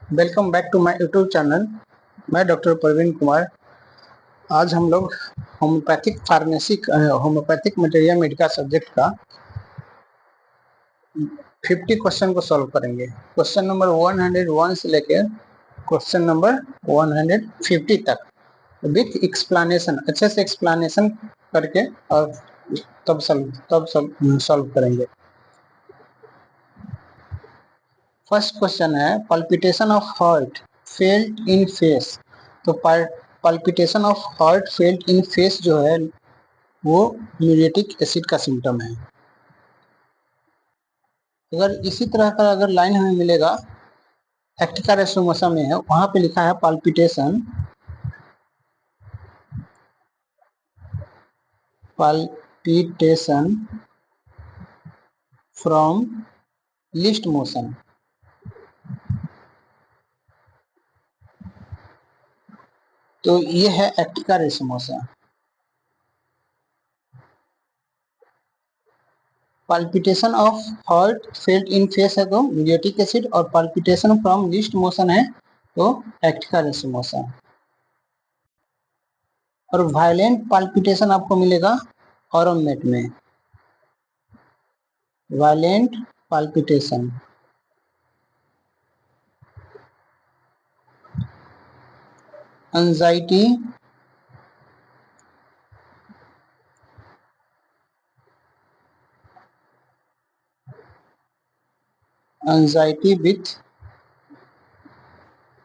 Welcome back to my YouTube channel. मैं doctor Praveen Kumar. आज हम लोग होम्योपैथिक मटेरियल मेडिका सब्जेक्ट का 50 क्वेश्चन को सॉल्व करेंगे। क्वेश्चन नंबर 101 से लेकर क्वेश्चन नंबर 150 तक विथ एक्सप्लेनेशन, अच्छे से एक्सप्लेनेशन करके और तब सॉल्व करेंगे। फर्स्ट क्वेश्चन है palpitation of heart felt in face. तो palpitation of heart felt in face जो है वो म्यूरेटिक एसिड का सिम्टम है। अगर इसी तरह का अगर लाइन हमें मिलेगा एक्टिका रेसोमोसा में है, वहां पे लिखा है पल्पिटेशन फ्रॉम लिस्ट मोशन। तो ये है Actaea racemosa. Palpitation of heart felt in face है तो म्यूरेटिक एसिड, और पल्पिटेशन फ्रॉम लिस्ट मोशन है तो एक्टिका रेसोमोसा। और वायलेंट पल्पिटेशन आपको मिलेगा ऑरोमेट में। Violent palpitation anxiety with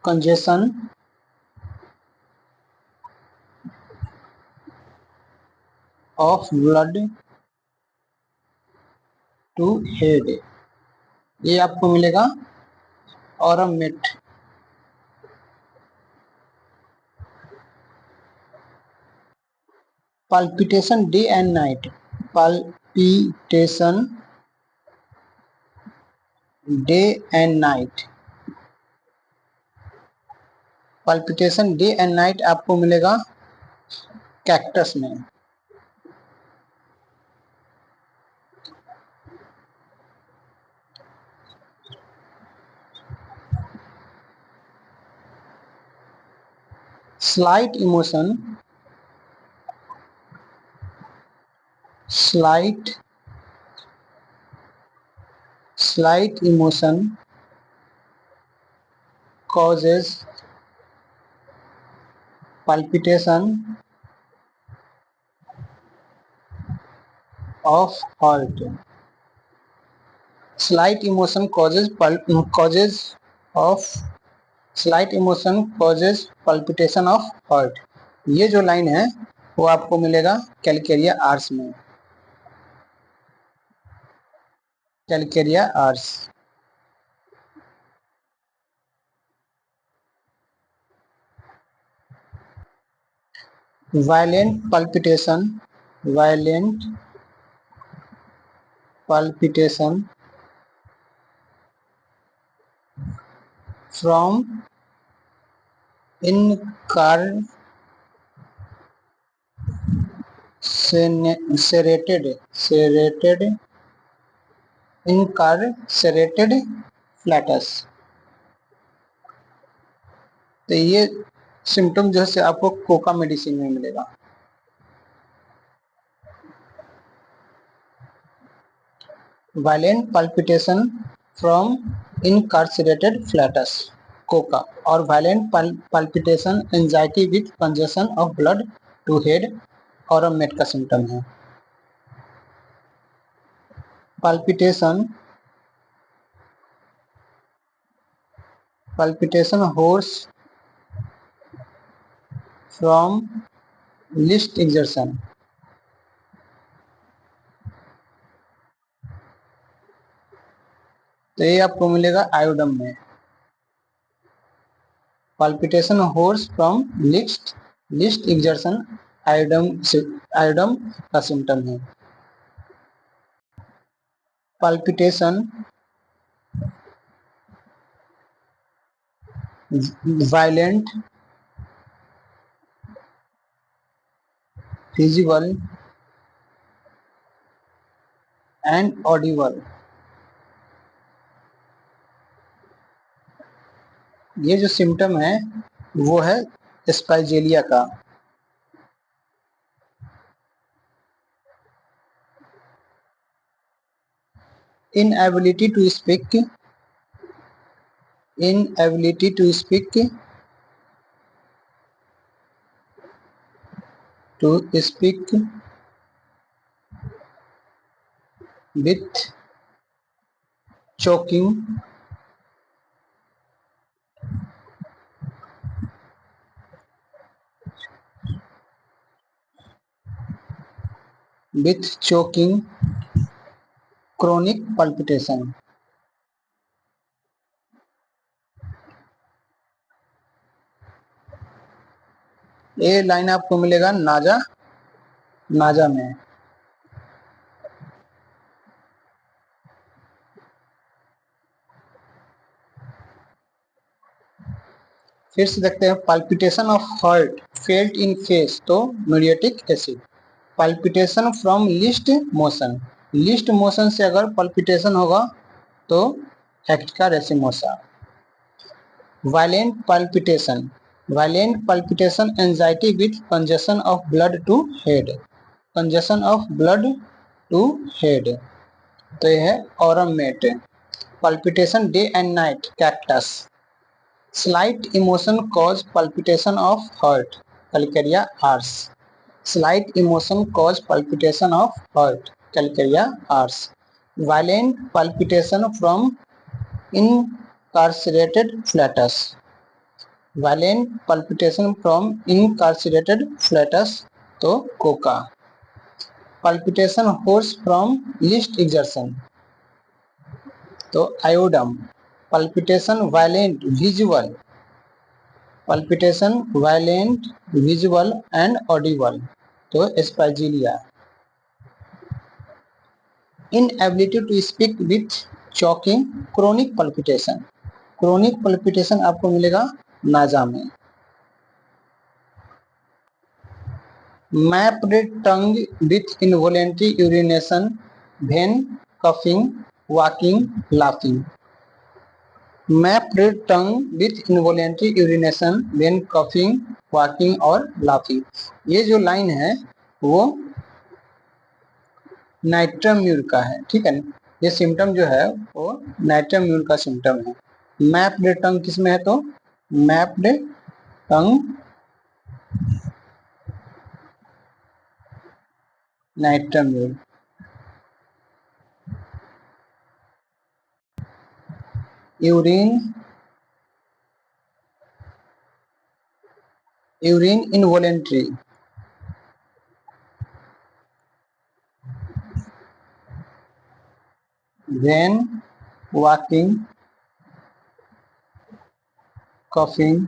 congestion of blood to head, ये आपको मिलेगा aurum met. Palpitation day and night, palpitation day and night, palpitation day and night आपको मिलेगा कैक्टस में। Slight emotion, slight emotion causes palpitation of heart। slight emotion causes palpitation of heart। ये जो line है वो आपको मिलेगा कैलकेरिया आर्स में। Calcarea ars. violent palpitation from incarcerated flatus। तो ये सिम्टम जो है आपको कोका मेडिसिन में मिलेगा। Violent palpitation from incarcerated flatus, coca. और violent palpitation anxiety with congestion of blood to head aurum met का सिम्टम है। Palpitation worse from least exertion. तो ये आपको मिलेगा आयोडम में। Palpitation worse from least exertion iodum का सिम्टम है। Palpitation violent visible and audible। ये जो सिम्टम है वो है स्पाइजेलिया का। Inability to speak, inability to speak, to speak with choking, with choking, chronic palpitation। ये लाइन आपको मिलेगा नाजा, नाजा में। फिर से देखते हैं palpitation of heart felt in face, तो muriatic acid। palpitation from least motion, least motion से अगर palpitation होगा तो हेक्टिका racemosa. violent palpitation, violent palpitation anxiety with congestion of blood to head, congestion of blood to head। तो यह है Aurum-met. palpitation day and night cactus, slight emotion cause palpitation of heart, calcaria ars। slight emotion cause palpitation of heart, calcaria ars। violent palpitation from incarcerated flatus, violent palpitation from incarcerated flatus, तो Coca. palpitation hoarse from least exertion, तो आयोडम। palpitation violent visual, palpitation violent visual and audible, तो स्पाइजिलिया। inability to speak with choking, chronic palpitation, chronic palpitation आपको मिलेगा नाजा में। mapped tongue with involuntary urination, vein coughing, walking, laughing। mapped tongue with involuntary urination, vein coughing, walking और laughing। ये जो line है वो नाइट्रम्यूर का है, ठीक है ना। ये सिम्टम जो है वो नाइट्रम्यूर का सिम्टम है। मैप्ड टंग किसमें है, तो mapped tongue natrum mur. Urine, urine involuntary, when walking, coughing,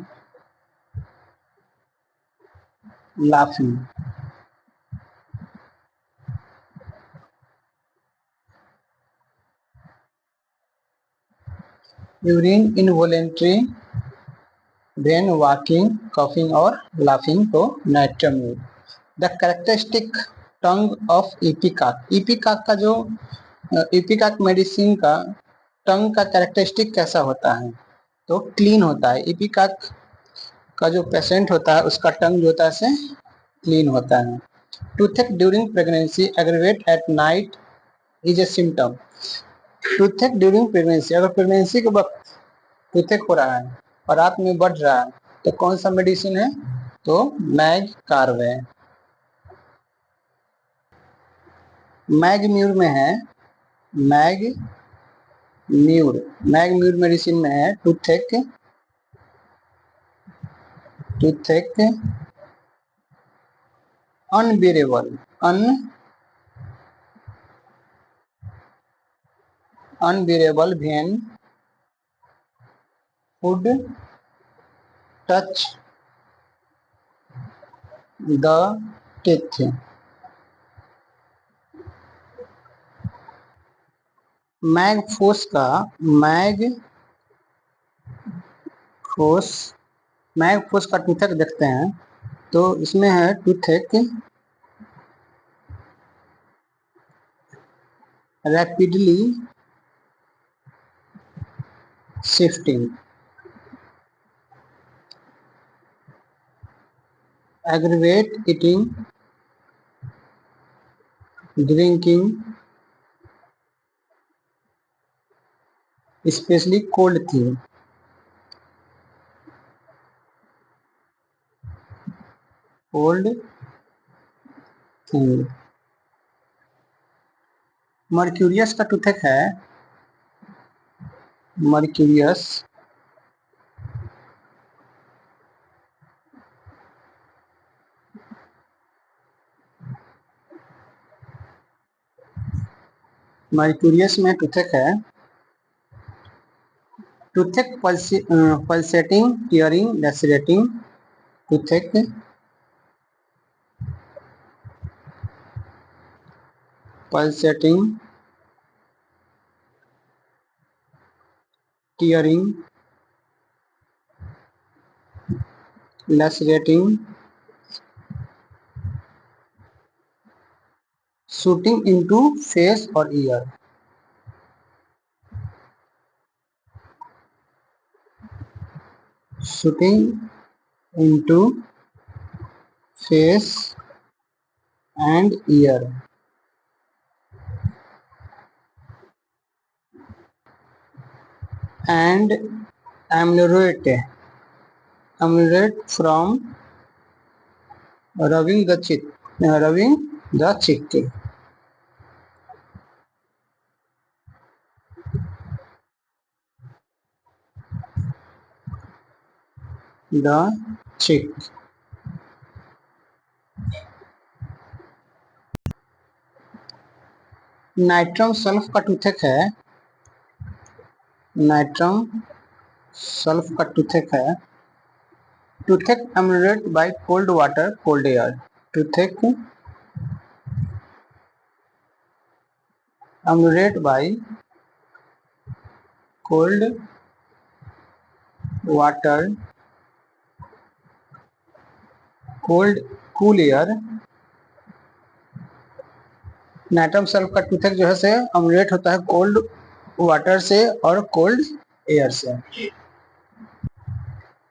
laughing। Urine involuntary, when walking, coughing और laughing, तो natrum mur. The characteristic tongue of ipecac, ipecac का जो इपिकाक मेडिसिन का टंग का कैरेक्टरिस्टिक कैसा होता है, तो क्लीन होता है। इपिकाक का जो पेशेंट होता है उसका टंग जो होता है से क्लीन होता है। Toothache during pregnancy, aggravate at night is a symptom. Toothache during pregnancy, अगर प्रेगनेंसी के वक्त टूथेक हो रहा है और रात में बढ़ रहा है तो कौन सा मेडिसिन है, तो मैग कार्वे। मैगम्यूर में है, मैगम्यूर, मैगम्यूर मेडिसिन में है toothache, toothache unbearable, unbearable when food touch the teeth. Mag phos का, मैगफोस, मैगफोस का टूथेक देखते हैं तो इसमें है toothache rapidly shifting, aggravate eating, drinking, especially cold thing. Cold thing. Mercurius का टूथेक है, मर्क्यूरियस मर्क्यूरियस में टूथेक है, toothache pulsating, tearing, lacerating, toothache pulsating, tearing, lacerating, shooting into face or ear. Shooting into face and ear. And ameliorate from rubbing the cheek. The cheek. Nitrum sulph का toothache है, nitrum sulph का toothache है, toothache ameliorate by cold water, cold air. Toothache ameliorate by cold water, cool air. Nitrum sulph का toothache जो है से omelette होता है कोल्ड वाटर से और कोल्ड एयर से।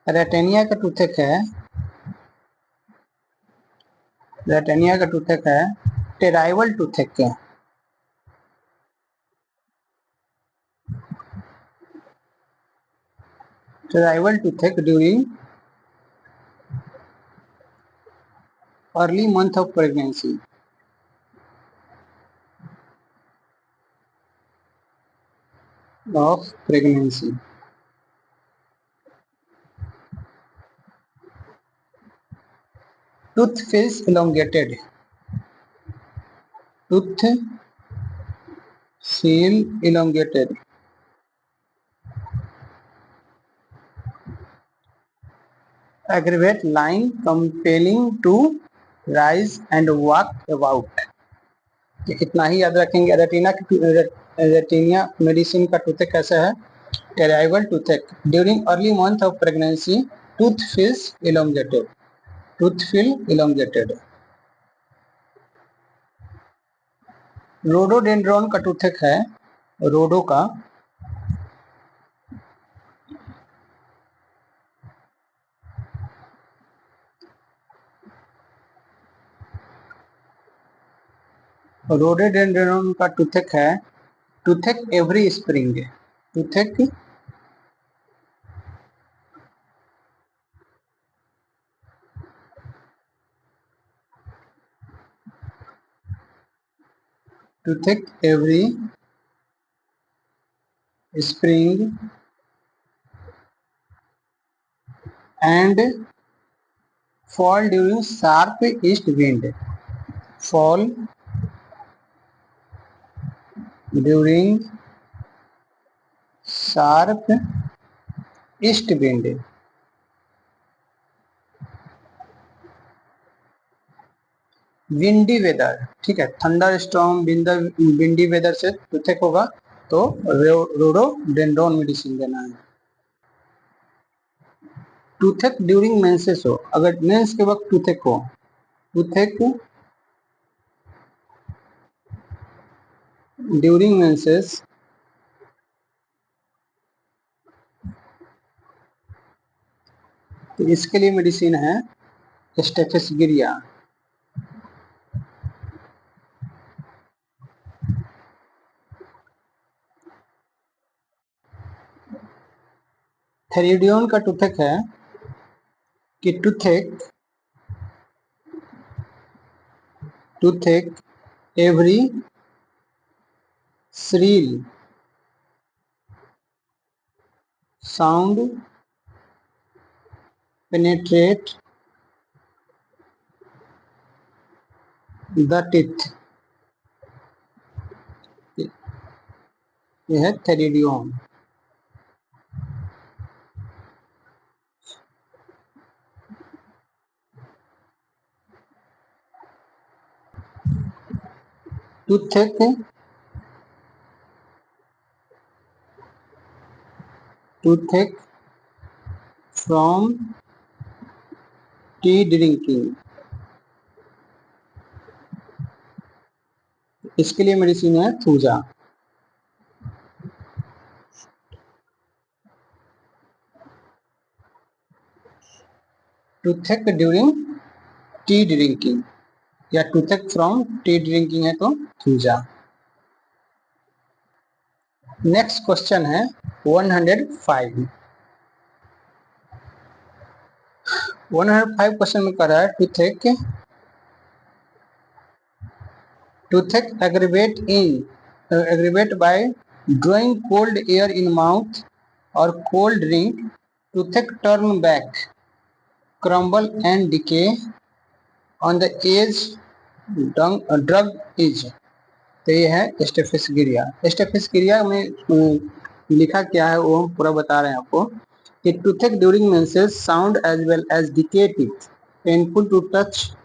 रेटेनिया का टूथेक है, रेटेनिया का टूथेक है टेराइवल टूथेक के, terrible toothache during early month of pregnancy, Tooth feels elongated. Tooth feel elongated. Aggravate line compelling to rise and walk about. इतना ही याद रखेंगे। रेटिना मेडिसिन का टूथेक कैसा है, terrible toothache during early month of pregnancy, tooth feels elongated, tooth feel elongated. Rhododendron का toothache है, rhodo का रोडोडेंड्रॉन का टूथेक है toothache every spring, toothache toothache every spring and fall during sharp east wind, fall during sharp east wind. Windy weather, ठीक है, thunderstorm, windy weather से toothache होगा तो रोडोडेंड्रॉन मेडिसिन देना है। टूथेक ड्यूरिंग मेंसेस हो, अगर मेंस के वक्त टूथेक हो, टूथेक ड्यूरिंग मेंसेस तो इसके लिए मेडिसिन है स्टेफिस गिरिया। थेरिडियन का टूथेक है कि toothache every shrill sound penetrate the teeth. यह है theridion. Toothache from tea drinking. इसके लिए मेडिसिन है thuja. Toothache during tea drinking या टूथेक फ्रॉम टी ड्रिंकिंग है तो थूजा। नेक्स्ट क्वेश्चन है 105। 105 क्वेश्चन में कह रहा है toothache aggravate by drawing cold air in mouth or cold drink. Toothpick turn back, crumble and decay on the edge. Drug is। तो ये है स्टेफिस गिरिया में लिखा क्या है वो हम पूरा बता रहे हैं आपको कि toothache during menses sound as well as decay teeth, painful to touch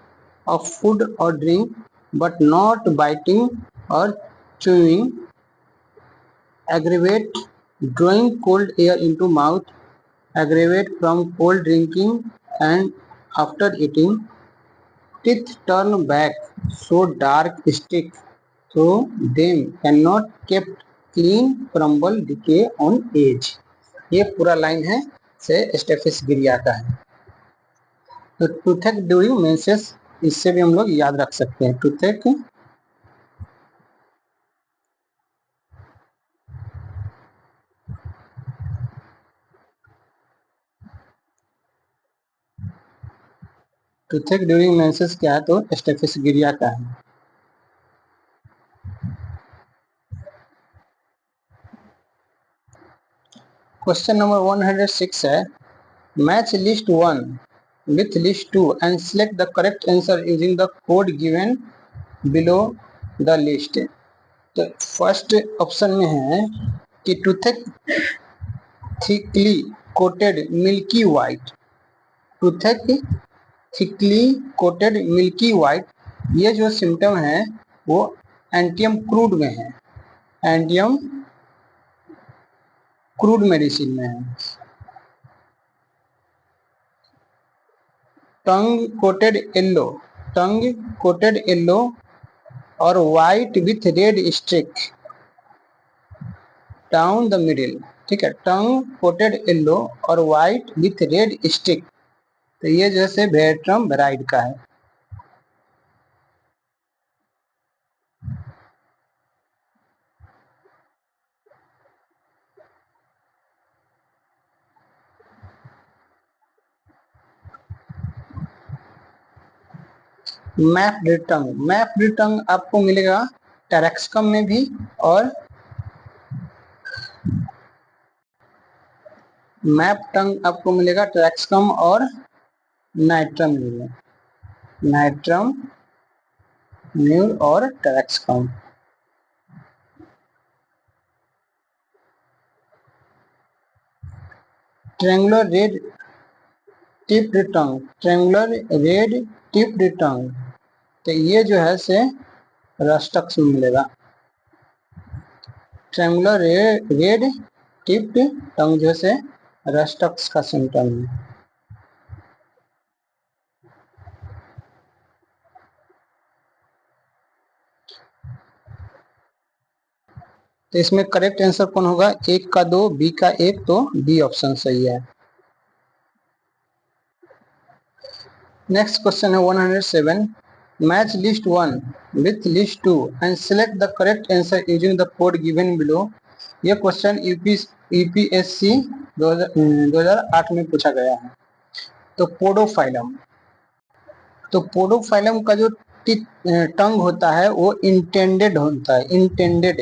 of food or drink but not biting or chewing, aggravate drawing cold air into mouth, aggravate from cold drinking and after eating, teeth turn back so dark stick so them cannot kept clean, crumble, decay on edge। ये पूरा line है से स्टेफिस गिरिया का है। तो toothache during menses इससे भी हम लोग याद रख सकते हैं। टूथेक ड्यूरिंग मेंसेस क्या है तो स्टेफिस गिरिया का है। क्वेश्चन नंबर 106 है match list 1 with list 2 and select the correct answer using the code given below the list। तो फर्स्ट ऑप्शन में है कि toothache thickly coated milky white. Toothache thickly coated milky white, ये जो सिम्टम है वो एंटियम crude में है, एंटियम क्रूड मेडिसिन में है। टंग कोटेड येलो और white with red streak down the middle. ठीक है, टंग कोटेड येलो और वाइट विथ रेड स्टिक, तो ये जैसे वेट्रम वेराइड का है। मैप्ड टंग आपको मिलेगा टेरेक्सकम में भी और मैप टंग आपको मिलेगा टेरेक्सकम और नाइट्रम में, नाइट्रम म्यूल और टेरेक्सकम। ट्रेंगुलर रेड टिप्ड टंग, तो ये जो है से रस्टक्स में मिलेगा। ट्रेंगुलर रेड टिप्ड टंग जो से रस्टक्स का सिम्टम है। तो इसमें करेक्ट आंसर कौन होगा? एक का 2, बी का 1, तो बी ऑप्शन सही है। नेक्स्ट क्वेश्चन है 107, match list 1 with list 2 and select the correct answer using the code given below. यह क्वेश्चन यूपीएससी 2008 में पूछा गया है। तो पोडोफाइलम, तो पोडोफाइलम का जो टंग होता है वो इंटेंडेड होता है, इंटेंडेड।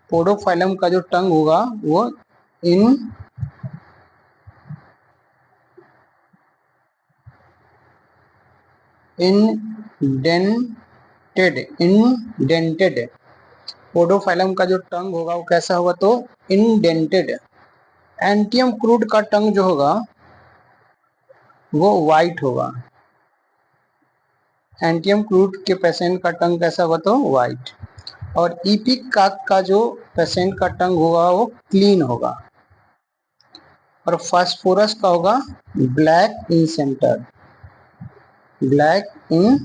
पोडोफाइलम का जो टंग होगा वो इंडेंटेड। पोडोफाइलम का जो टंग होगा वो कैसा होगा, तो इंडेंटेड। एंटियम क्रूड का टंग जो होगा वो वाइट होगा। एंटियम क्रूड के पेशेंट का टंग कैसा होगा, तो वाइट। और इपिक काक का जो पेशेंट का टंग होगा वो क्लीन होगा। और फास्फोरस का होगा ब्लैक इन सेंटर, ब्लैक इन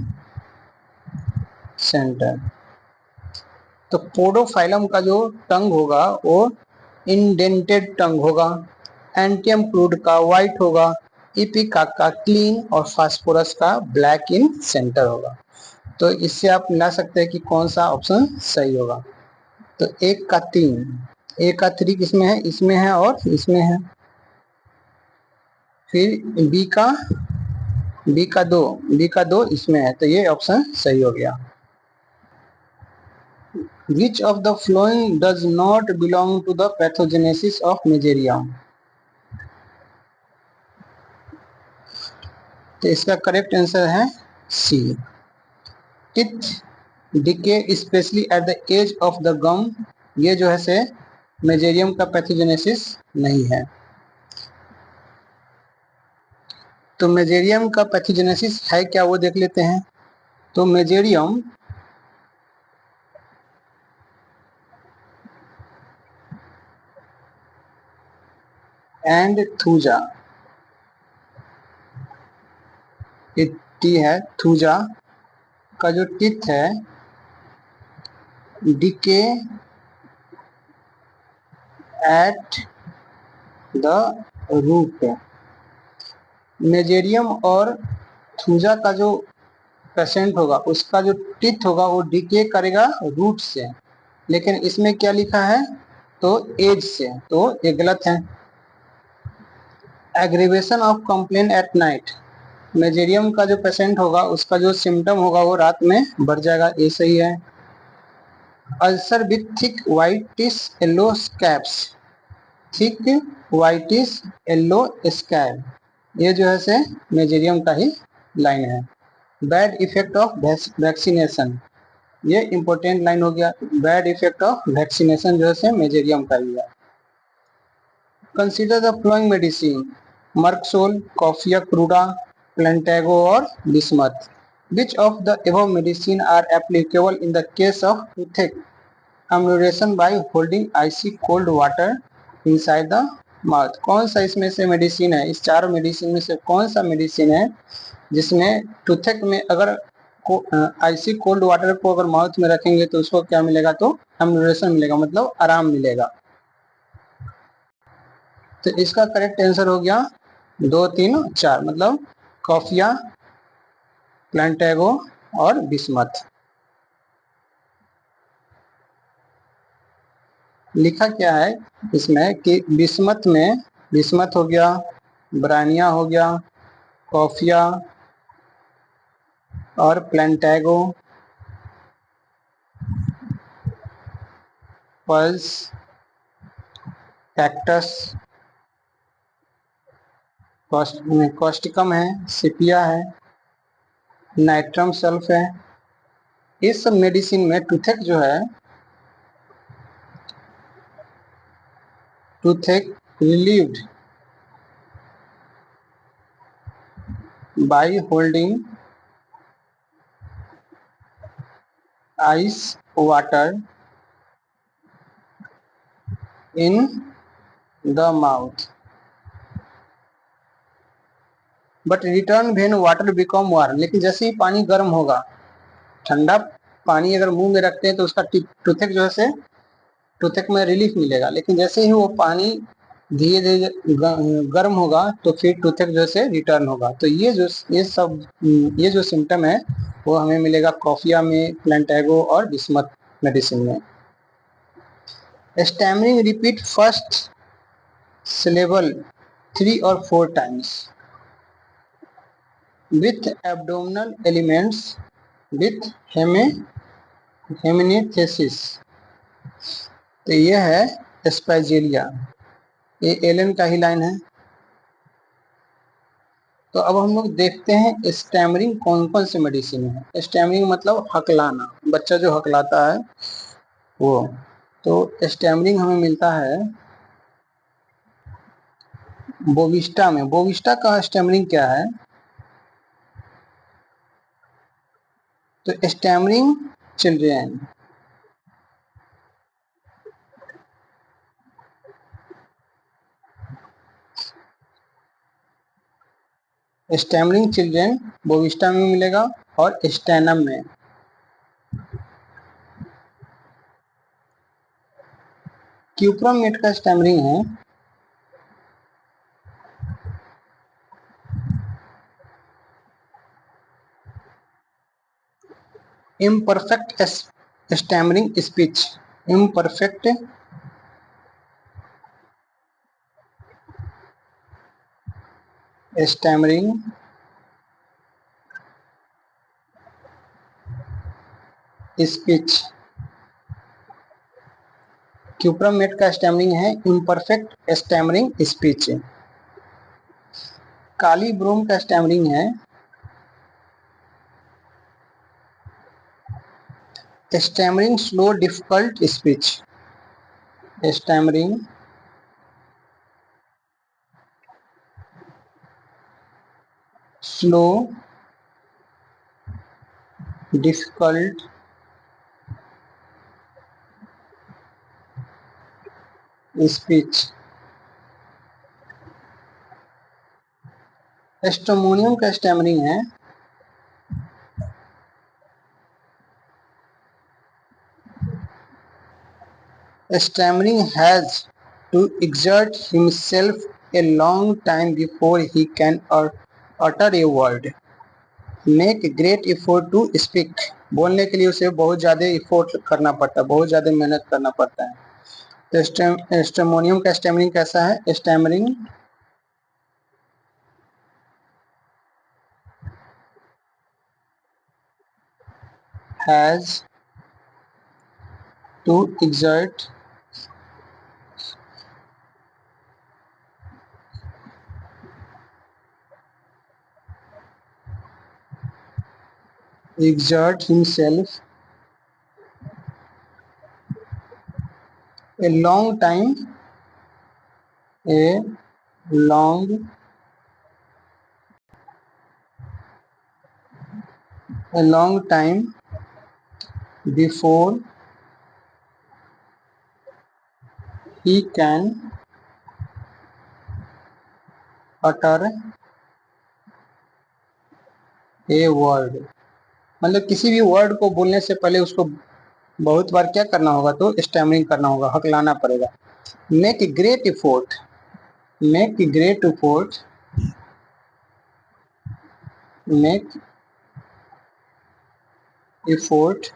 सेंटर। तो पोडोफाइलम का जो टंग होगा वो इंडेंटेड टंग होगा, एंटियम क्रूड का वाइट होगा, इपिका का क्लीन और फास्फोरस का ब्लैक इन सेंटर होगा। तो इससे आप मिला सकते हैं कि कौन सा ऑप्शन सही होगा। तो एक का 3, एक का 3 किसमें है, इसमें है और इसमें है। फिर बी का 2 इसमें है, तो ये ऑप्शन सही हो गया। Which of the following does not belong to the pathogenesis of Mezereum? तो इसका करेक्ट आंसर है C. Teeth decay specially at the edge of the gum, ये जो है से मेजेरियम का पैथोजेनेसिस नहीं है। तो मेजेरियम का पैथोजेनेसिस है क्या, वो देख लेते हैं। तो मेजेरियम एंड थूजा, टी है, थूजा का जो टिथ है decay at the root. Mezereum और थूजा का जो पेशेंट होगा उसका जो टिथ होगा वो डिके करेगा रूट से, लेकिन इसमें क्या लिखा है, तो एज से, तो ये गलत है। Aggravation of complain at night, mezereum का जो पेशेंट होगा उसका जो सिम्टम होगा वो रात में बढ़ जाएगा, ये सही है। Ulcer with thick whitish yellow scabs, thick whitish yellow scab, ये जो है से मेजेरियम का ही लाइन है। बैड इफेक्ट ऑफ वैक्सीनेशन, ये इंपॉर्टेंट लाइन हो गया। बैड इफेक्ट ऑफ वैक्सीनेशन जो है मेजेरियम का ही है। Consider the following medicine, merc sol, coffea cruda, plantago और bismuth. Which of the above medicine are applicable in the case of toothache amelioration by holding icy cold water inside the mouth. कौन सा इसमें से medicine है, इस चारों medicine में से कौन सा मेडिसिन है जिसमें टूथेक में अगर आइसी कोल्ड वाटर को अगर माउथ में रखेंगे तो उसको क्या मिलेगा, तो एम्यूरेशन मिलेगा, मतलब आराम मिलेगा। तो इसका करेक्ट आंसर हो गया 2, 3, 4, मतलब कॉफिया, प्लांटेगो और बिस्मथ। लिखा क्या है इसमें कि बिस्मथ हो गया, ब्रानिया हो गया, कॉफिया और प्लांटेगो, पल्स, कैक्टस, कॉस्टिकम है, सिपिया है, नाइट्रम सल्फ है। इस सब मेडिसिन में टूथेक जो है, toothache relieved by holding ice water in the mouth but return when water become warm। लेकिन जैसे ही पानी गर्म होगा, ठंडा पानी अगर मुंह में रखते हैं तो उसका टूथेक जो है से टूथेक में रिलीफ मिलेगा, लेकिन जैसे ही वो पानी धीरे धीरे गर्म होगा तो फिर टूथेक जो से रिटर्न होगा। तो ये जो सिम्टम है वो हमें मिलेगा कॉफिया में, प्लेंटेगो और बिस्मथ मेडिसिन में। Stammering repeat first syllable 3 or 4 times with abdominal elements with heminethesis। तो ये है स्पाइजेलिया, ये एलन का ही लाइन है। तो अब हम लोग देखते हैं स्टैमरिंग कौन कौन से मेडिसिन है। स्टैमरिंग मतलब हकलाना, बच्चा जो हकलाता है वो। तो स्टैमरिंग हमें मिलता है बोविस्टा में। बोविस्टा का स्टैमरिंग क्या है? तो stammering children, stammering children bovista में मिलेगा और स्टैनम में। क्यूप्रामेट का स्टैमरिंग है imperfect stammering speech. Imperfect stammering speech. Cuprum met का स्टैमरिंग है imperfect stammering speech. Kali brom का स्टैमरिंग है stammering slow difficult speech. Stammering slow difficult speech. एस्टोमोनियम का स्टैमरिंग है stammering has to exert himself a long time before he can utter a word, make great effort to speak। बोलने के लिए उसे बहुत ज़्यादा इफोर्ट करना पड़ता है, बहुत ज़्यादा मेहनत करना पड़ता है। तो स्टेमोनियम का स्टैमरिंग कैसा है? Stammering has to exert himself a long time, a long time before he can utter a word। मतलब किसी भी वर्ड को बोलने से पहले उसको बहुत बार क्या करना होगा? तो स्टैमरिंग करना होगा, हकलाना पड़ेगा। Make great effort, make great effort, make effort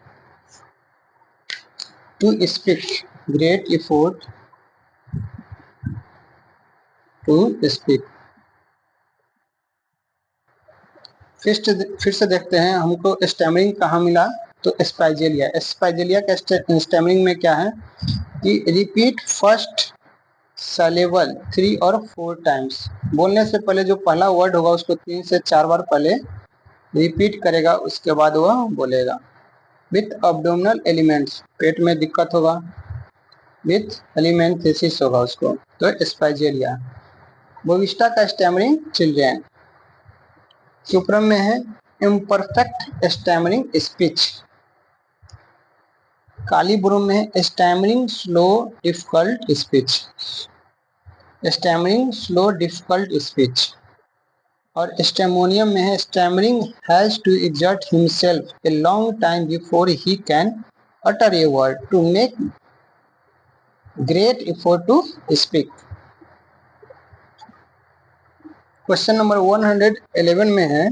to speak, great effort to speak. फिर से देखते हैं हमको स्टैमरिंग कहाँ मिला। तो स्पाइजेलिया, स्पाइजेलिया का स्टैमरिंग में क्या है कि रिपीट फर्स्ट सलेबल 3 और 4 टाइम्स। बोलने से पहले जो पहला वर्ड होगा उसको 3 से 4 बार पहले रिपीट करेगा, उसके बाद वह बोलेगा। विथ अब्डोमिनल एलिमेंट्स, पेट में दिक्कत होगा, विथ एलिमेंथेसिस होगा उसको। तो स्पाइजेलिया। बोविस्टा का स्टैमरिंग चिल्ड्रेन। सुप्रम में है इम्परफेक्ट स्टैमरिंग स्पीच। कालीब्रुम में है stammering slow difficult speech, stammering slow difficult speech. और स्टेमोनियम में है stammering has to exert himself a long time before he can utter a word to make great effort to speak। Question number 111 में है,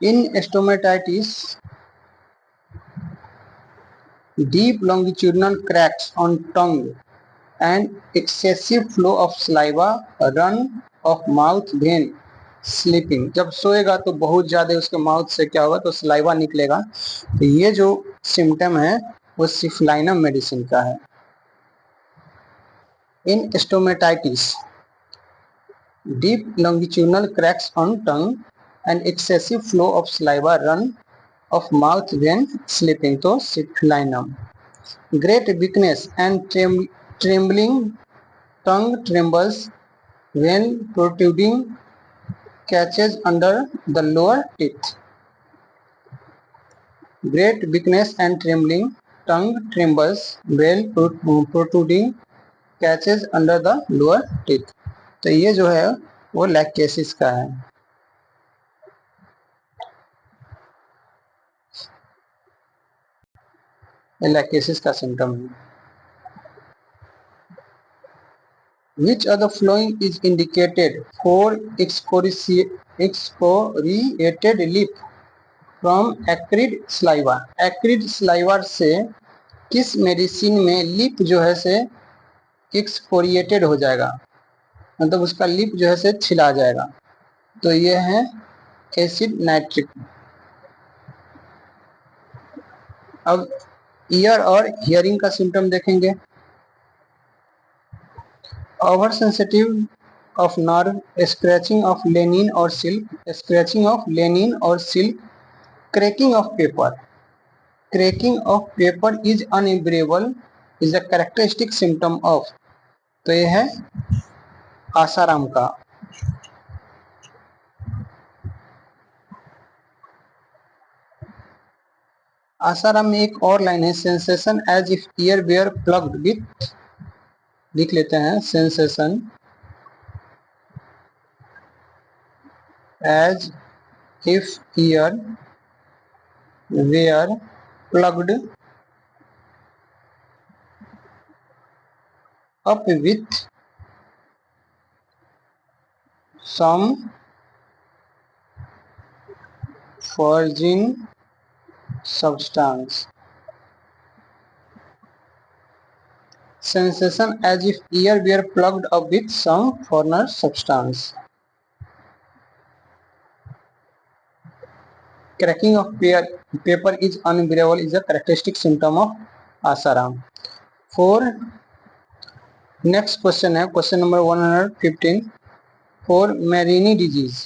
इन stomatitis deep longitudinal cracks on tongue and excessive flow of saliva, run of mouth when sleeping। जब सोएगा तो बहुत ज्यादा उसके mouth से क्या होगा, तो सलाइवा निकलेगा। तो ये जो सिम्टम है वो सिफलाइनम मेडिसिन का है। इन stomatitis deep longitudinal cracks on tongue and excessive flow of saliva, run of mouth when sleeping, तो सिफलाइनम। Great weakness and trembling, tongue trembles when protruding catches under the lower teeth। Great weakness and trembling, tongue trembles when protruding catches under the lower teeth। तो ये जो है वो लैक्टेसिस का है। लैक्टेसिस का symptom है। Which of the following is indicated for excoriated lip from acrid saliva। acrid saliva से किस मेडिसिन में लिप जो है से एक्सफोरिएटेड हो जाएगा, मतलब उसका लिप जो है से छिला जाएगा। तो ये है एसिड नाइट्रिक। अब ईयर और हियरिंग का सिम्टम देखेंगे। Over sensitive of nerve, scratching of linen और सिल्क, स्क्रैचिंग ऑफ लेनिन और silk, cracking of paper. Cracking of paper is unbearable is the characteristic symptom of. तो ये है आसाराम का। आसाराम में एक और लाइन है, sensation as if ear were plugged with, लिख लेते हैं, sensation as if ear were plugged up with some foreign substance। Sensation as if ear were plugged up with some foreigner substance। Cracking of paper is unbearable is a characteristic symptom of asaram। For next question है question number 115 for Merini disease।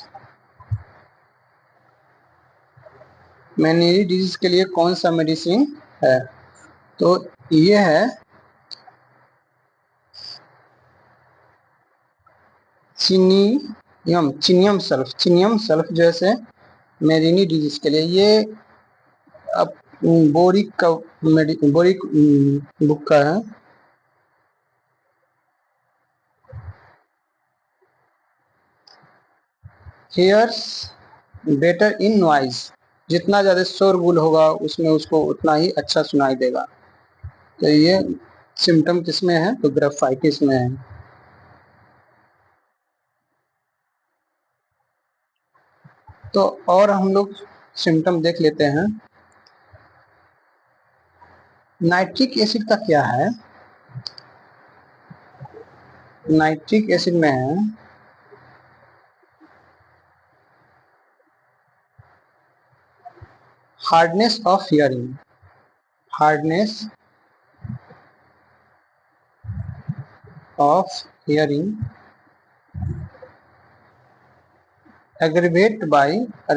Merini disease के लिए कौन सा medicine है, तो ये है चिनियम sulph. चिनियम sulph जैसे मेरिनी डिजीज के लिए, ये अब बोरिक का बोरिक बुक का है। हेयर्स बेटर इन नॉइज, जितना ज्यादा शोरगुल होगा उसमें उसको उतना ही अच्छा सुनाई देगा। तो ये सिम्टम किसमें है, तो ग्राफाइटिस में है। तो और हम लोग सिम्टम देख लेते हैं। नाइट्रिक एसिड का क्या है, नाइट्रिक एसिड में है hardness of hearing, hardness of hearing aggravate by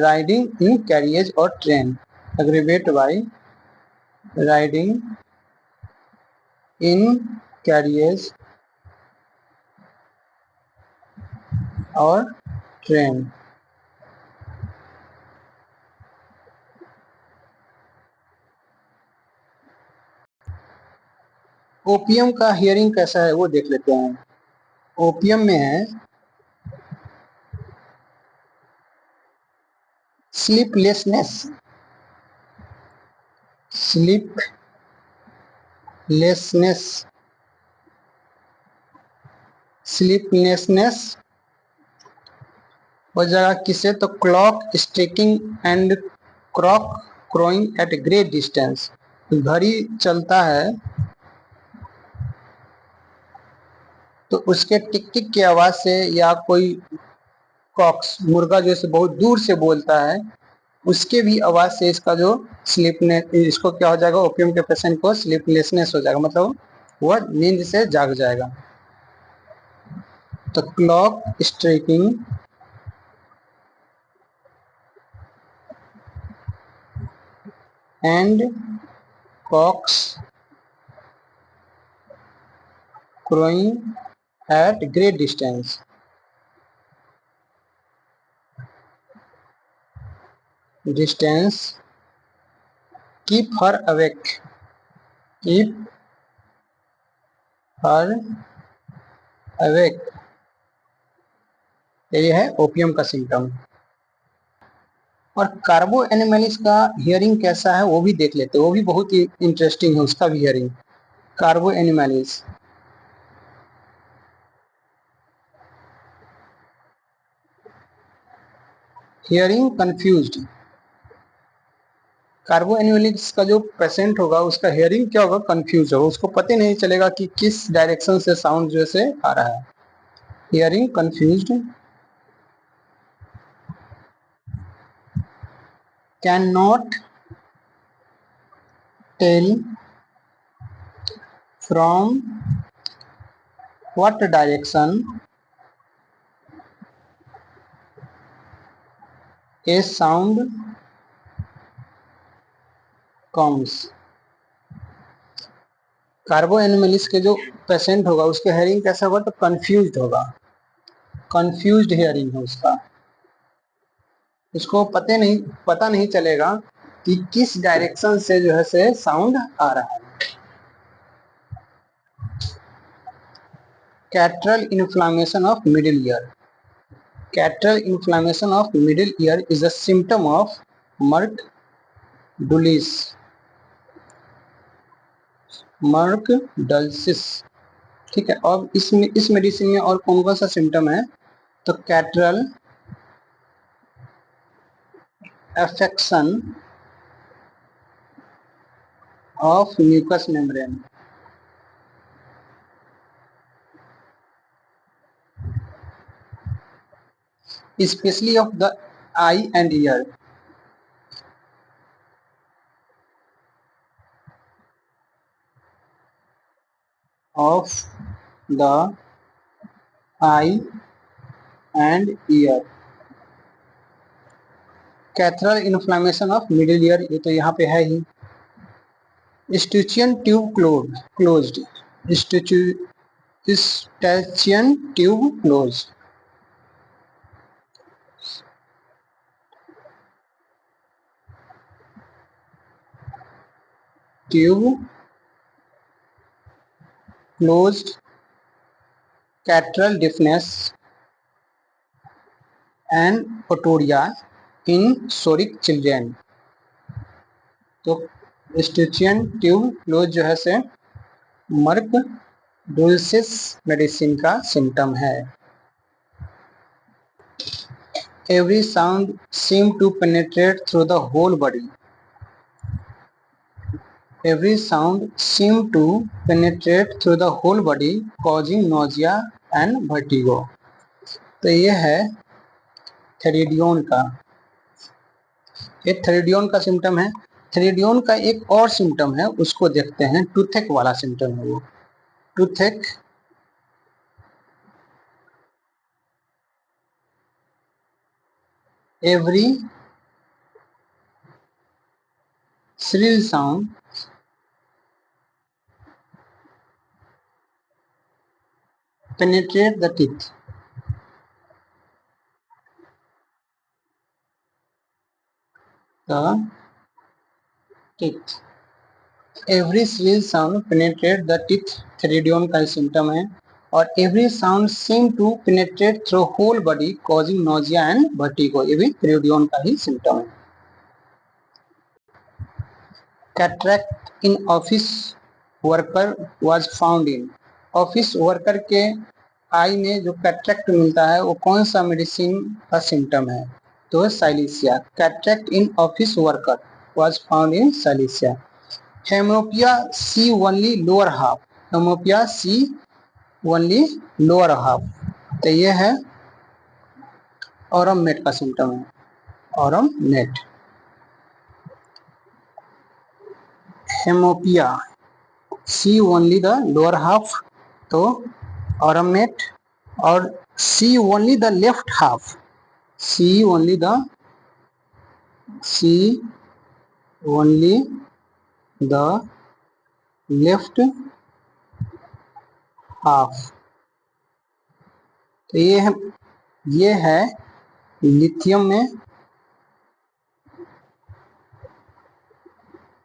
riding in carriage or train, aggravate by riding in carriage or train। Opium का हियरिंग कैसा है वो देख लेते हैं। ओपियम में है स्लीपलेसनेस, स्लीपलेसनेस स्लीपलेसनेस हो जाएगा किसे, तो क्लॉक स्ट्राइकिंग एंड क्रॉक क्रोइंग एट ग्रेट डिस्टेंस। घड़ी चलता है तो उसके टिक टिक की आवाज से, या कोई कॉक्स मुर्गा जैसे बहुत दूर से बोलता है, उसके भी आवाज से इसका जो स्लीपनेस, इसको क्या हो जाएगा, ओपियम के पेशेंट को स्लीपलेसनेस हो जाएगा, मतलब वह नींद से जाग जाएगा। तो clock striking and cocks crowing at great distance, keep her awake, keep her awake, ये है ओपियम का सिम्टम। और कार्बो एनिमलिस का हियरिंग कैसा है वो भी देख लेते हैं, वो भी बहुत ही इंटरेस्टिंग है उसका भी हियरिंग। कार्बो एनिमलिस हियरिंग कंफ्यूज्ड, कार्बो एनिमलिस का जो पेशेंट होगा उसका हियरिंग क्या होगा, कंफ्यूज होगा, उसको पता नहीं चलेगा कि किस डायरेक्शन से साउंड जो से आ रहा है। Hearing confused, can not tell from what direction a sound comes. Carbo animalis के जो पेशेंट होगा उसके हियरिंग कैसा होगा, तो कंफ्यूज्ड होगा, कंफ्यूज्ड हियरिंग है उसका, उसको पता नहीं चलेगा कि किस डायरेक्शन से जो है से साउंड आ रहा है। Catarrhal inflammation of middle ear, catarrhal inflammation of middle ear is a symptom of merc dulcis, merc dulcis, ठीक है। और इसमें इस मेडिसिन में और कौन कौन सा सिम्टम है, तो catarrhal affection of mucous membrane, especially of the eye and ear, of the eye and ear, catarrhal inflammation of middle ear, ये तो यहाँ पे है ही। Eustachian tube closed, Eustachian tube closed, tube closed, catarrhal deafness and otorrhoea in psoric children. तो Eustachian tube close जो है से मर्क डुल्सिस मेडिसिन का सिम्टम है। Every sound seemed to penetrate through the whole body. Every sound seemed to penetrate through the whole body, causing nausea and vertigo. तो ये है थेरिडियन का, ये थेरिडियन का सिम्टम है। थेरिडियन का एक और सिम्टम है, उसको देखते हैं, टूथेक वाला सिम्टम है वो। Toothache every shrill sound penetrate the teeth. The teeth. Every shrill sound penetrate the teeth, theridion का सिम्टम है। और every sound seem to penetrate through whole body causing nausea and vertigo, ये भी theridion का ही symptom है। Cataract in office worker was found in, office worker के eye में जो कैटरेक्ट मिलता है वो कौन सा मेडिसिन का सिम्टम है? तो silicea. Cataract in office worker was found in Silesia. Hemopia C only lower half. Hemopia C only lower half. तो ये है ऑरम नेट का सिम्टम है, aurum met. Hemiopia see only the lower half, तो aurum met. और see only the left half, see only the see only the left half. तो ये है लिथियम में,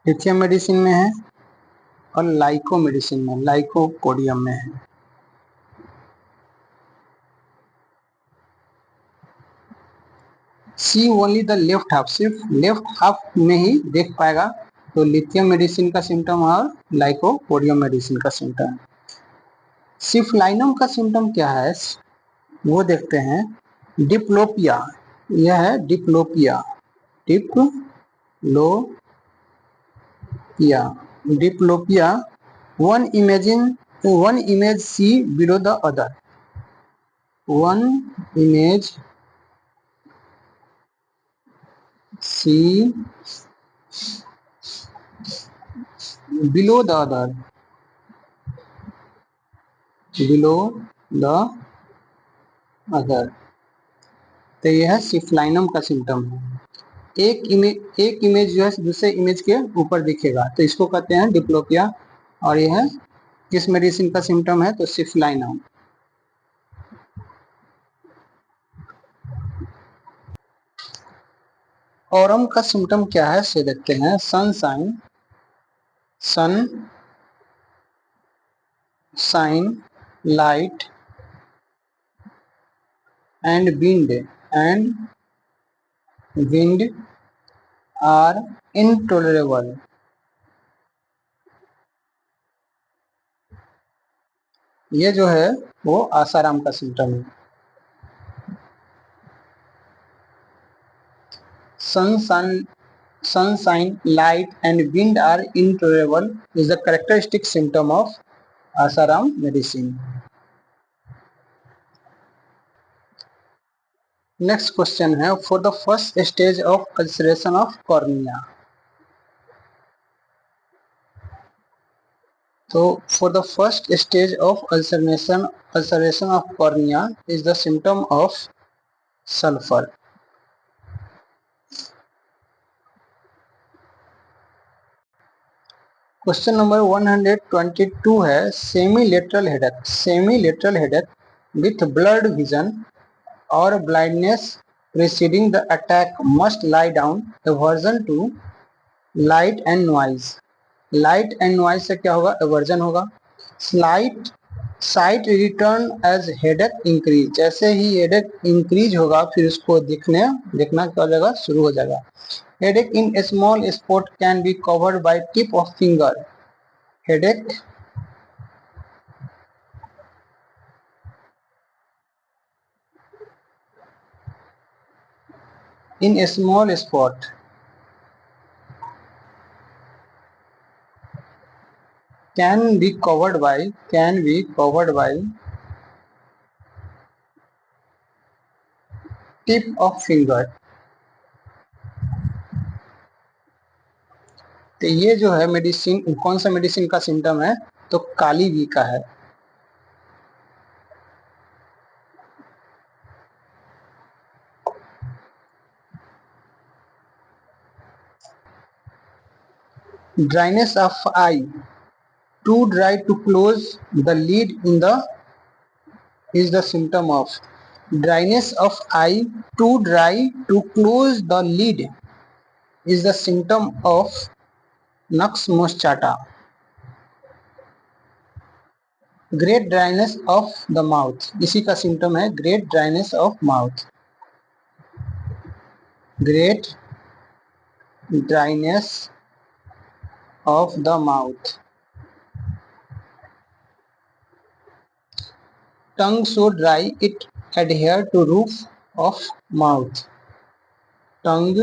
लिथियम मेडिसिन में है, और लाइको मेडिसिन में, लाइकोपोडियम में है। सी ओनली द लेफ्ट हाफ, सिर्फ लेफ्ट हाफ में ही देख पाएगा, तो लिथियम मेडिसिन का सिम्टम और लाइकोपोडियम मेडिसिन का सिम्टम। सिफलाइनम का सिम्टम क्या है वो देखते हैं। डिप्लोपिया, यह है diplopia, diplopia, diplopia. One image see below the other, one image see below the other, below the other. तो यह है सिफलाइनम का सिम्टम है। एक इमेज जो है दूसरे इमेज के ऊपर दिखेगा, तो इसको कहते हैं डिप्लोपिया। और यह किस मेडिसिन का सिम्टम है? तो सिफलाइनम। ऑरम का सिम्टम क्या है से देखते हैं। Sunshine, sunshine, light and wind are intolerable. ये जो है वो आसाराम का सिम्टम है। Sunshine, light and wind are intolerable is the characteristic symptom of Asaram medicine. Next question है, for the first stage of ulceration of cornea. तो for the first stage of ulceration of cornea is the symptom of sulfur. Question number 122 है, semi lateral headache with blurred vision और blindness preceding the attack must lie down. Aversion to light and noise. Light and noise से क्या होगा? Aversion होगा। Slight sight return as headache increase, जैसे ही headache increase होगा फिर उसको दिखना क्या हो जाएगा? शुरू हो जाएगा। Headache in small spot can be covered by tip of finger. Headache in a small spot can be covered by tip of finger. तो ये जो है मेडिसिन, कौन सा मेडिसिन का सिम्टम है? तो काली वी का है। Dryness of eye, too dry to close the lid in the is the symptom of dryness of eye, too dry to close the lid is the symptom of nux moscata. Great dryness of the mouth, इसी का symptom है great dryness of mouth. Great dryness of the mouth. tongue so dry it adhere to roof of mouth. Tongue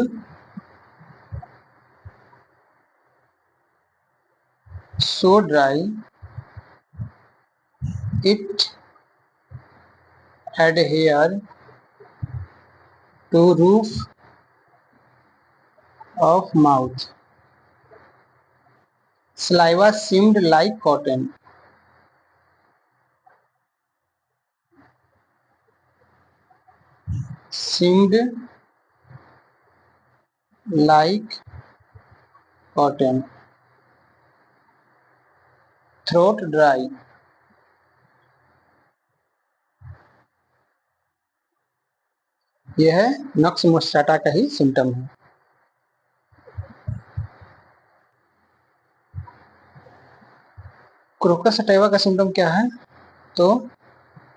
so dry it adhere to roof of mouth. Saliva seemed like cotton. Seemed like cotton. Throat dry. यह nux moschata का ही symptom है. Crocus sativa का symptom क्या है? तो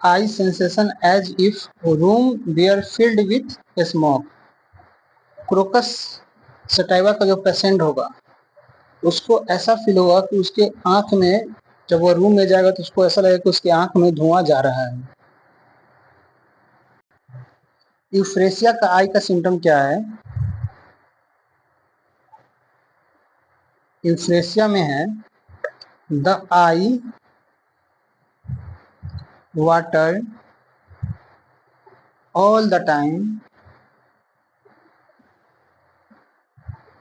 eye sensation as if room were filled with smoke. Crocus sativa का जो पेशेंट होगा उसको ऐसा फील होगा कि उसके आंख में, जब वो रूम में जाएगा तो उसको ऐसा लगेगा कि उसके आंख में धुआं जा रहा है. यूफ्रेसिया का आई का सिम्टम क्या है? यूफ्रेसिया में है the I water all the time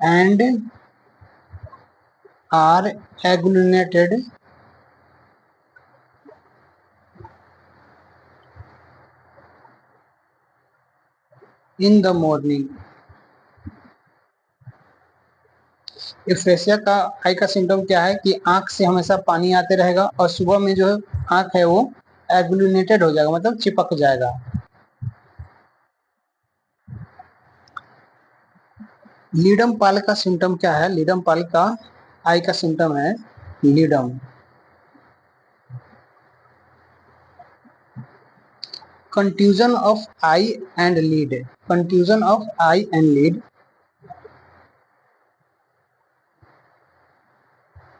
and are agglutinated in the morning. Euphrasia का आई का सिम्टम क्या है कि आंख से हमेशा पानी आते रहेगा और सुबह में जो आंख है वो एग्लूनेटेड हो जाएगा, मतलब चिपक जाएगा. लीडम पाल का सिम्टम क्या है? लीडम पाल का आई का सिम्टम है ledum. Contusion of eye and lid. Contusion of eye and lid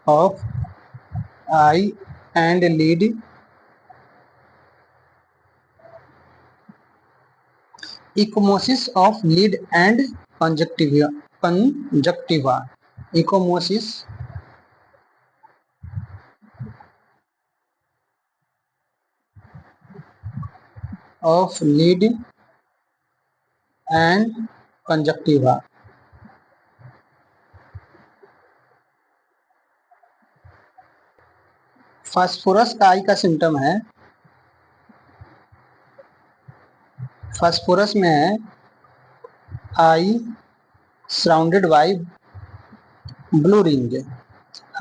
of eye and lid ecchymosis of lid and conjunctiva. Ecchymosis of lid and conjunctiva. Phosphorus का eye का symptom है, phosphorus में है eye surrounded by blue ring.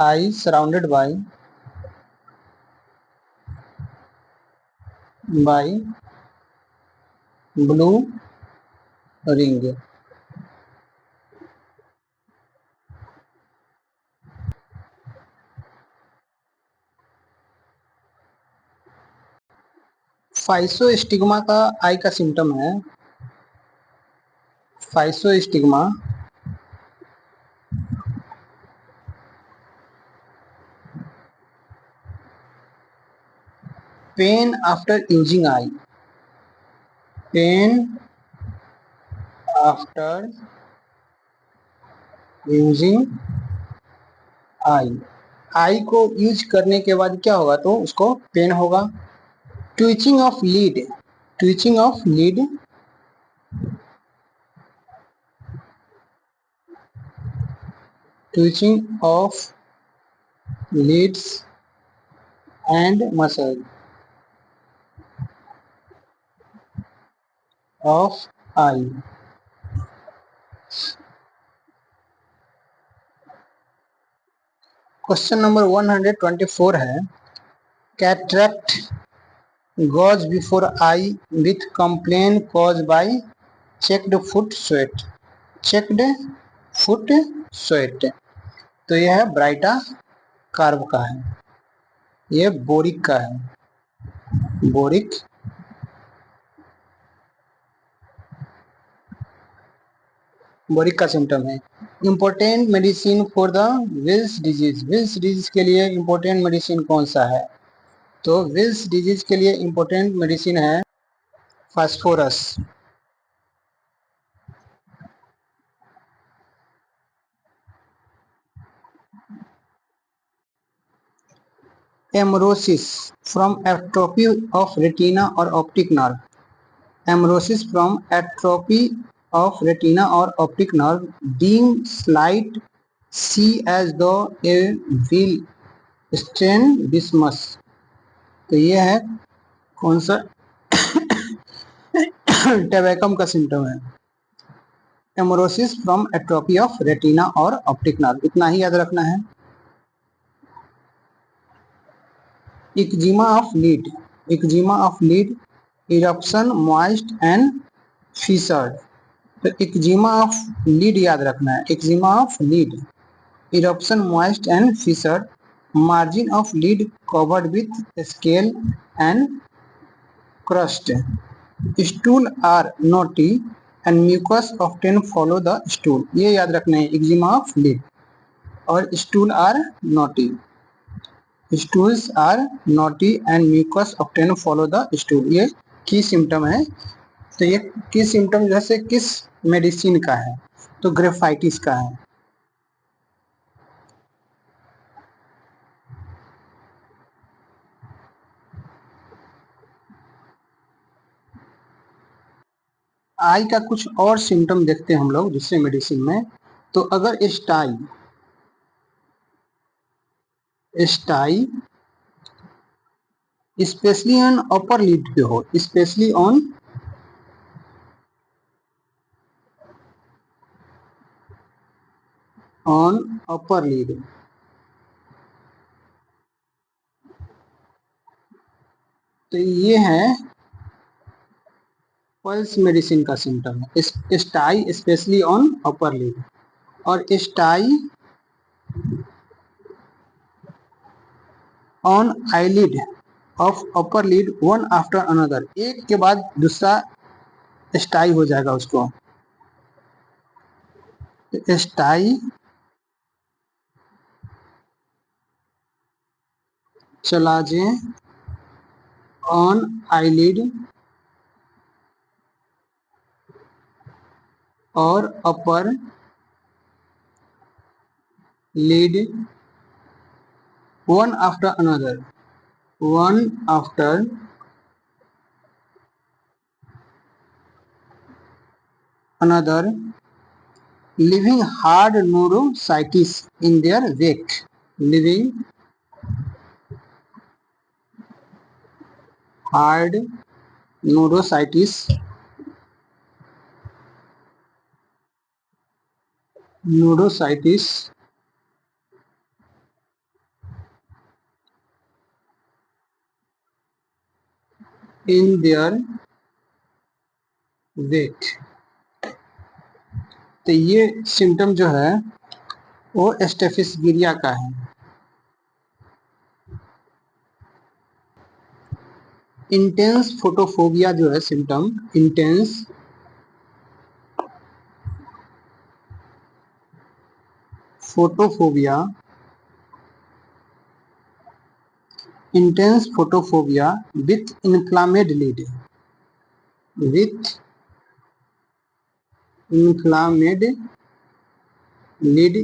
Eye surrounded by blue ring. Physostigma का eye का symptom है, physostigma pain after using eye. Pain after using eye. आई को यूज करने के बाद क्या होगा? तो उसको पेन होगा. Twitching of lead. Twitching of lead twitching of lids and muscle of eye. Question number 124 है cataract goes before eye with complaint caused by checked foot sweat. checked foot sweat. तो यह है ब्राइटा कार्ब का है, यह boric का है. Boric boric का सिम्टम है. Important medicine for the Weil's disease. Weil's disease के लिए इम्पोर्टेंट मेडिसिन कौन सा है? तो विल्स डिजीज के लिए इंपॉर्टेंट मेडिसिन है phosphorus. Amaurosis from atrophy of retina और optic nerve. Amaurosis from atrophy of retina और optic nerve being slight see as though a wheel strain bismus। तो ये है कौन सा टेबेकम का सिम्टम है। Amaurosis from atrophy of retina और ऑप्टिक नर्व, इतना ही याद रखना है। Eczema of lid, eczema of lid eruption moist and fissured. तो इक्जिमा ऑफ लीड याद रखना है, eczema of lid eruption moist and fissured, margin of lid covered with scale and crust, stool are knotty and mucus often follow the stool। ये याद रखना है eczema of lead. और stool are knotty, stools are knotty and mucus often follow the stool, ये की symptom है। तो ये की सिम्टम जैसे किस मेडिसिन का है, तो ग्रेफाइटिस का है। आई का कुछ और सिम्टम देखते हैं हम लोग दूसरे मेडिसिन में। तो अगर स्टाई स्टाई स्पेशली ऑन अपर लिड पे हो, स्पेशली ऑन अपर लिड, तो ये है पल्स मेडिसिन का सिम्टम है। Stye specially on upper lid, और stye on eyelid of upper lid one after another, एक के बाद दूसरा स्टाई हो जाएगा उसको। स्टाई चलाजे ऑन आईलिड और upper lid one after another, one after another, leaving hard neurositis in their wake, leaving hard neurositis neurositis in their wake। तो ये सिम्टम जो है वो स्टेफिस का है। इंटेंस फोटोफोबिया जो है symptom, intense photophobia, intense photophobia with inflamed lid, with inflamed lid,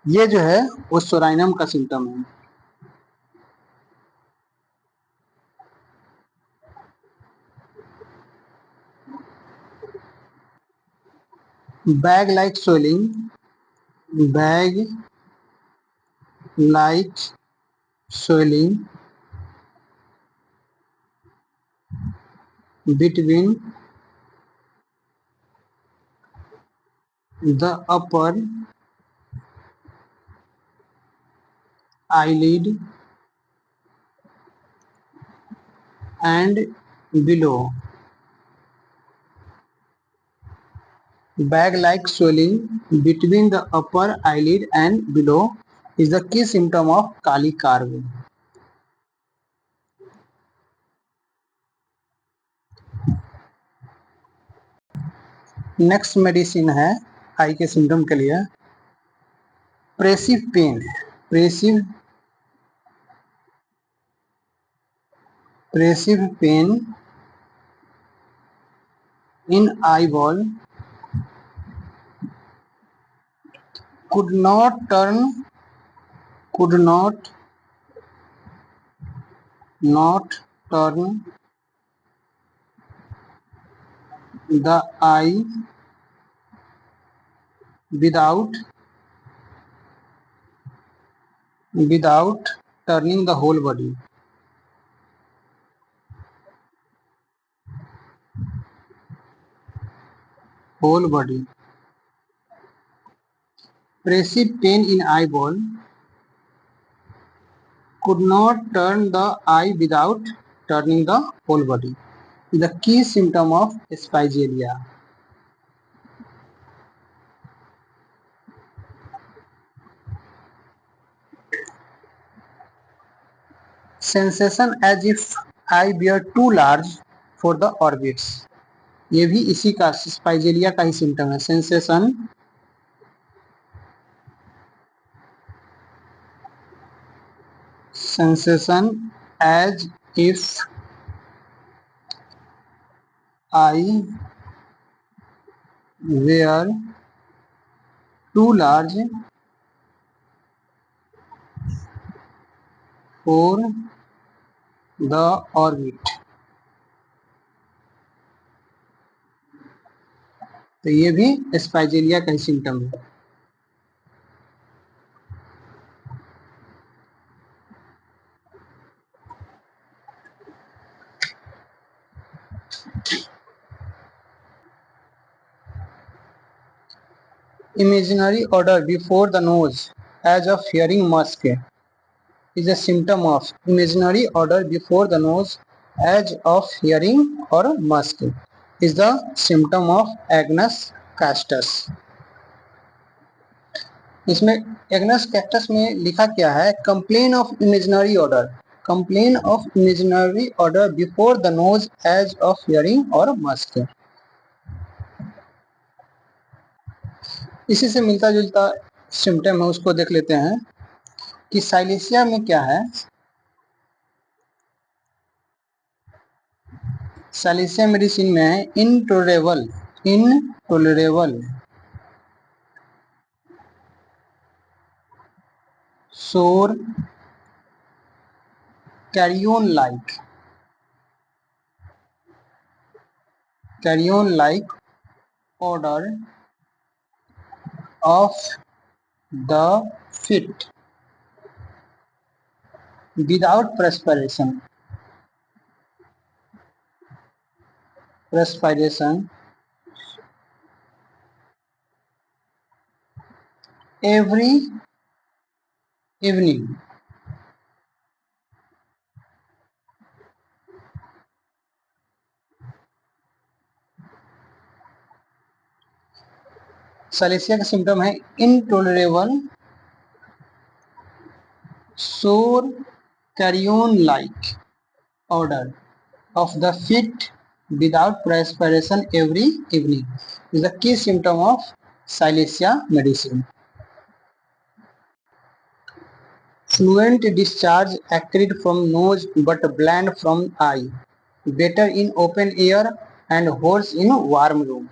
ये जो है वो सोराइनम का सिम्टम है। Bag like swelling, bag like swelling between the upper eyelid and below, bag like swelling between the upper eyelid and below is the key symptom of kali carb. Next medicine है eye के symptom के लिए pressive pain, pressive pressive pain in eyeball could not turn the eye without turning the whole body. Pressive pain in eyeball could not turn the eye without turning the whole body. The key symptom of Spigeliia. Sensation as if eye were too large for the orbits. ये भी इसी का स्पाइजेलिया का ही symptom है. Sensation as if eye were too large for the orbit. तो ये भी स्पाइजेलिया का ही सिम्टम है. Imaginary odor before the nose as of hearing musk is a symptom of imaginary odor before the nose as of hearing or musk is the symptom of Agnus castus. इसमें agnus cactus में लिखा क्या है? Complain of imaginary odour before the nose as of herring और musk. इसी से मिलता जुलता सिम्टम है, उसको देख लेते हैं कि साइलेशिया में क्या है. साइलेशिया मेडिसिन में है intolerable sour carrion like odour of the feet without perspiration every evening. Silicea का सिम्टम है intolerable sour carrion like odour of the feet without perspiration every evening is the key symptom of Silesia medicine. Fluent discharge acrid from nose but bland from eye. Better in open air and hoarse in warm room.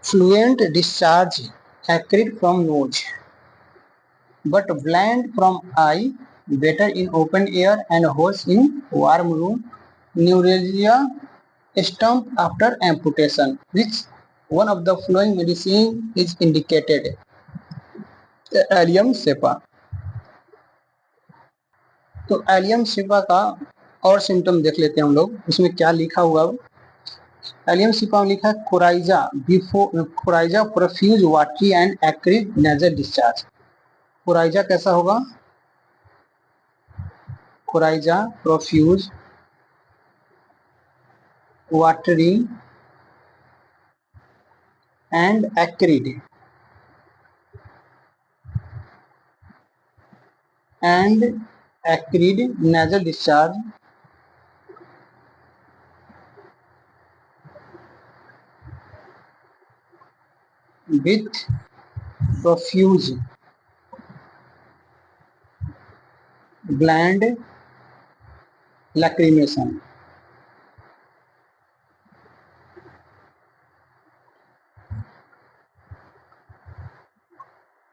Fluent discharge acrid from nose but bland from eye. Better in open air and hoarse in warm room. Neuralgia stump after amputation. Which one of the following medicine is indicated? Allium cepa. तो allium सेपा का और symptom देख लेते हैं हम लोग. इसमें क्या लिखा हुआ? एलियम सेपा में लिखा है coryza profuse watery and acrid nasal discharge. Coryza कैसा होगा? Coryza profuse watery and acrid nasal discharge with profuse bland lacrimation.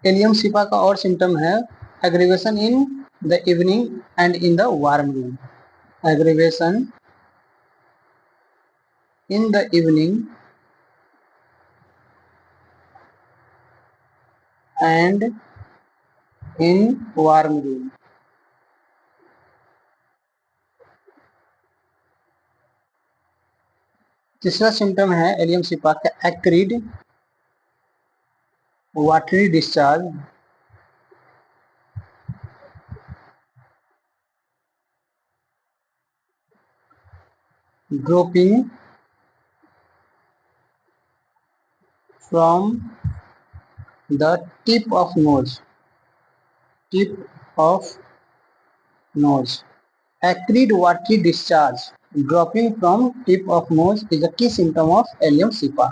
Allium सिपा का और सिम्टम है aggravation in the evening and in the warm room. Aggravation in the evening and in warm room। तीसरा symptom है allium सिपा का acrid watery discharge, dropping from the tip of nose, tip of nose। Acrid watery discharge dropping from tip of nose is a key symptom of Allium cepa।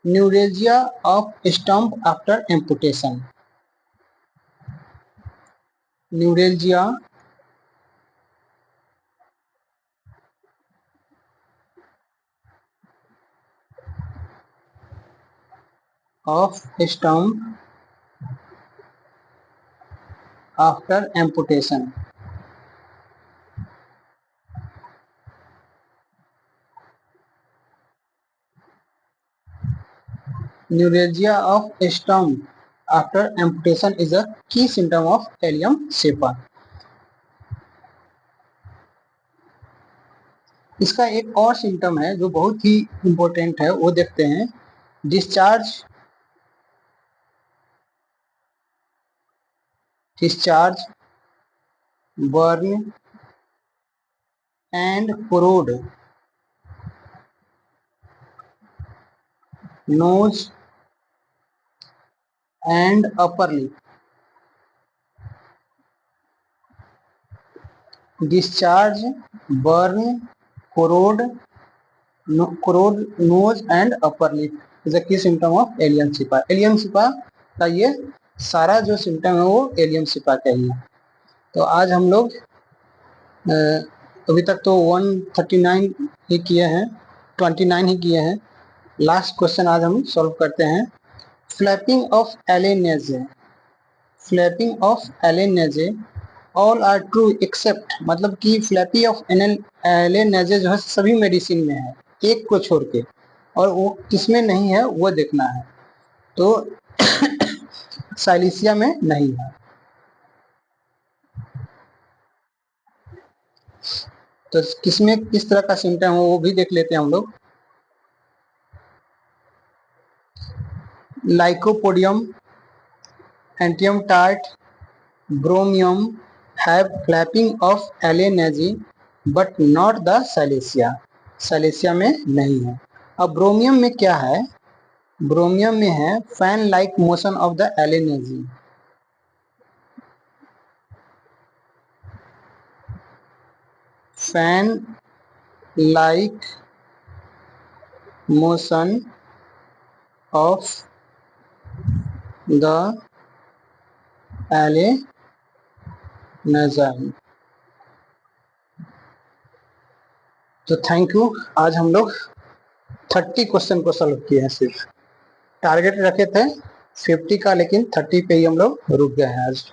Neuralgia of stump after amputation। Neuralgia of stump after amputation। Neuralgia of stump after amputation is a key symptom of Allium cepa। इसका एक और symptom है जो बहुत ही important है, वो देखते हैं। Discharge burn and corrode nose and upper lip। discharge burn corrode nose and upper lip is a key symptom of allium सिपा। Allium सिपा का ये सारा जो सिम्टम है वो एलियम सिपा का ही है। तो आज हम लोग अभी तक तो 139 ही किए हैं, 29 ही किए हैं। लास्ट क्वेश्चन आज हम सॉल्व करते हैं। Flapping of alae nasi, flapping of alae nasi all are true except, मतलब कि फ्लैपी ऑफ एलेनेजे जो है सभी मेडिसिन में है एक को छोड़ के, और वो किसमें नहीं है वो देखना है। तो साइलिसिया में नहीं है। तो किसमें किस तरह का सिम्टम है वो भी देख लेते हैं हम लोग। Lycopodium, antim tart, bromium have flapping of alienae but not the silicea. Silicea में नहीं है। अब ब्रोमियम में क्या है? ब्रोमियम में है fan like motion of the alienae। Fan like motion of the alienae। तो थैंक यू। आज हम लोग 30 क्वेश्चन को सॉल्व किए हैं। सिर्फ टारगेट रखे थे 50 का, लेकिन 30 पे ही हम लोग रुक गए हैं आज।